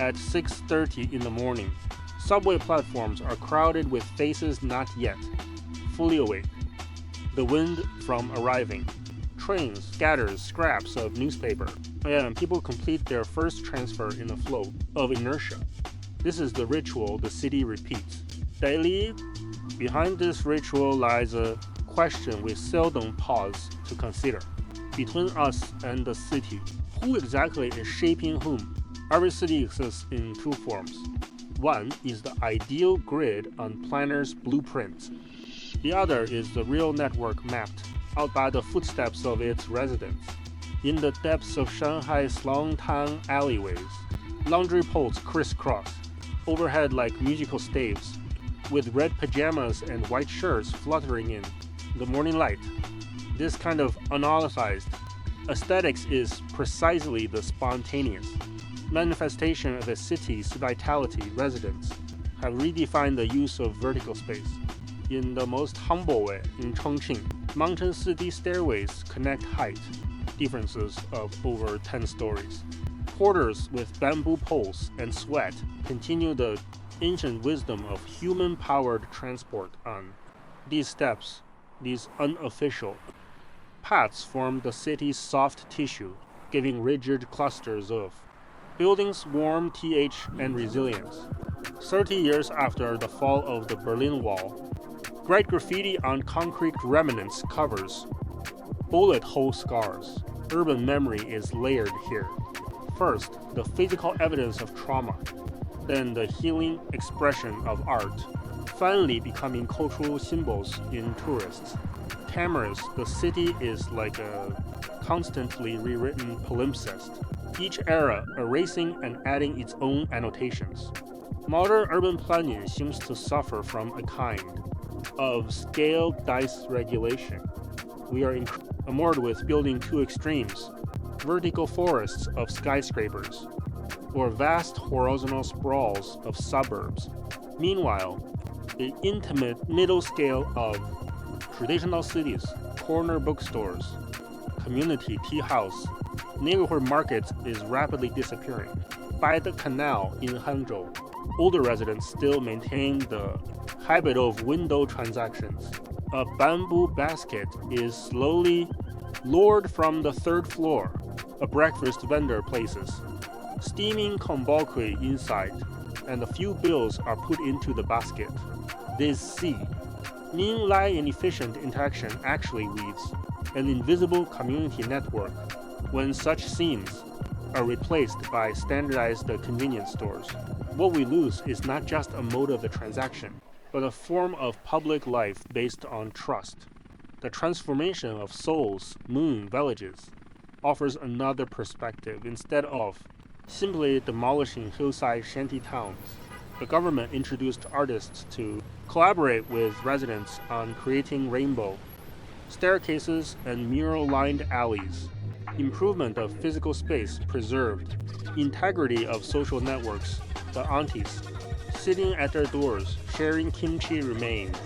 at 6:30 in the morning. Subway platforms are crowded with faces not yet fully awake. The wind from arriving. Trains scatters scraps of newspaper, and people complete their first transfer in a flow of inertia. This is the ritual the city repeats. Daily, behind this ritual lies a question we seldom pause to consider. Between us and the city, who exactly is shaping whom? Every city exists in two forms. One is the ideal grid on planners' blueprints. The other is the real network mapped out by the footsteps of its residents. In the depths of Shanghai's Longtang alleyways, laundry poles crisscross, overhead like musical staves, with red pajamas and white shirts fluttering in the morning light. This kind of unauthorized aesthetics is precisely the spontaneous manifestation of a city's vitality. Residents have redefined the use of vertical space. In the most humble way, in Chongqing, mountain city stairways connect height differences of over 10 stories. Porters with bamboo poles and sweat continue the ancient wisdom of human-powered transport on these steps. These unofficial paths form the city's soft tissue, giving rigid clusters of buildings warmth and resilience. 30 years after the fall of the Berlin Wall, bright graffiti on concrete remnants covers bullet hole scars. Urban memory is layered here. First, the physical evidence of trauma, then the healing expression of art, finally becoming cultural symbols in tourists. Cameras, the city is like a constantly rewritten palimpsest, each era erasing and adding its own annotations. Modern urban planning seems to suffer from a kind of scale dice regulation. We are enamored with building two extremes, vertical forests of skyscrapers, or vast horizontal sprawls of suburbs. Meanwhile, the intimate middle scale of traditional cities, corner bookstores, community tea house, neighborhood markets is rapidly disappearing. By the canal in Hangzhou, older residents still maintain the habit of window transactions. A bamboo basket is slowly lured from the third floor. A breakfast vendor places steaming konbokui inside, and a few bills are put into the basket. This sea, mean-lie and efficient interaction actually weaves an invisible community network when such scenes are replaced by standardized convenience stores. What we lose is not just a mode of the transaction, but a form of public life based on trust. The transformation of Seoul's moon villages offers another perspective. Instead of simply demolishing hillside shanty towns, the government introduced artists to collaborate with residents on creating rainbow staircases and mural-lined alleys. Improvement of physical space preserved, integrity of social networks. The aunties sitting at their doors sharing kimchi remained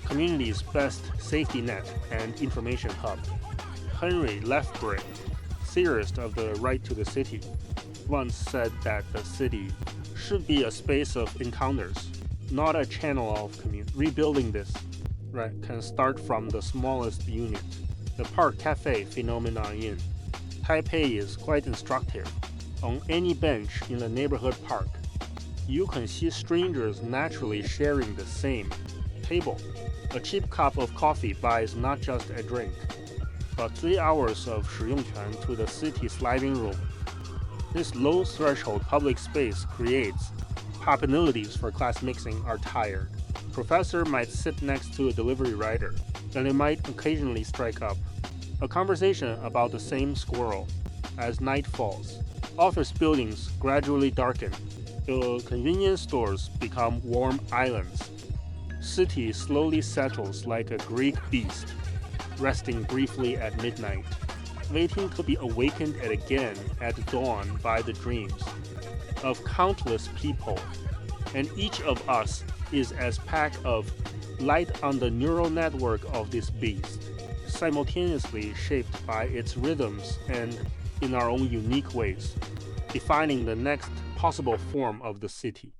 community's best safety net and information hub. Henry Lethbridge, theorist of the right to the city, once said that the city should be a space of encounters, not a channel of community. Rebuilding this can start from the smallest unit. The park cafe phenomenon in Taipei is quite instructive. On any bench in a neighborhood park, you can see strangers naturally sharing the same table. A cheap cup of coffee buys not just a drink, but 3 hours of 使用权 to the city's living room. This low-threshold public space creates possibilities for class mixing are tired. Professor might sit next to a delivery rider, and they might occasionally strike up a conversation about the same squirrel. As night falls, office buildings gradually darken. The convenience stores become warm islands. City slowly settles like a Greek beast, resting briefly at midnight, waiting to be awakened again at dawn by the dreams of countless people. And each of us is as pack of light on the neural network of this beast, simultaneously shaped by its rhythms and in our own unique ways, defining the next possible form of the city.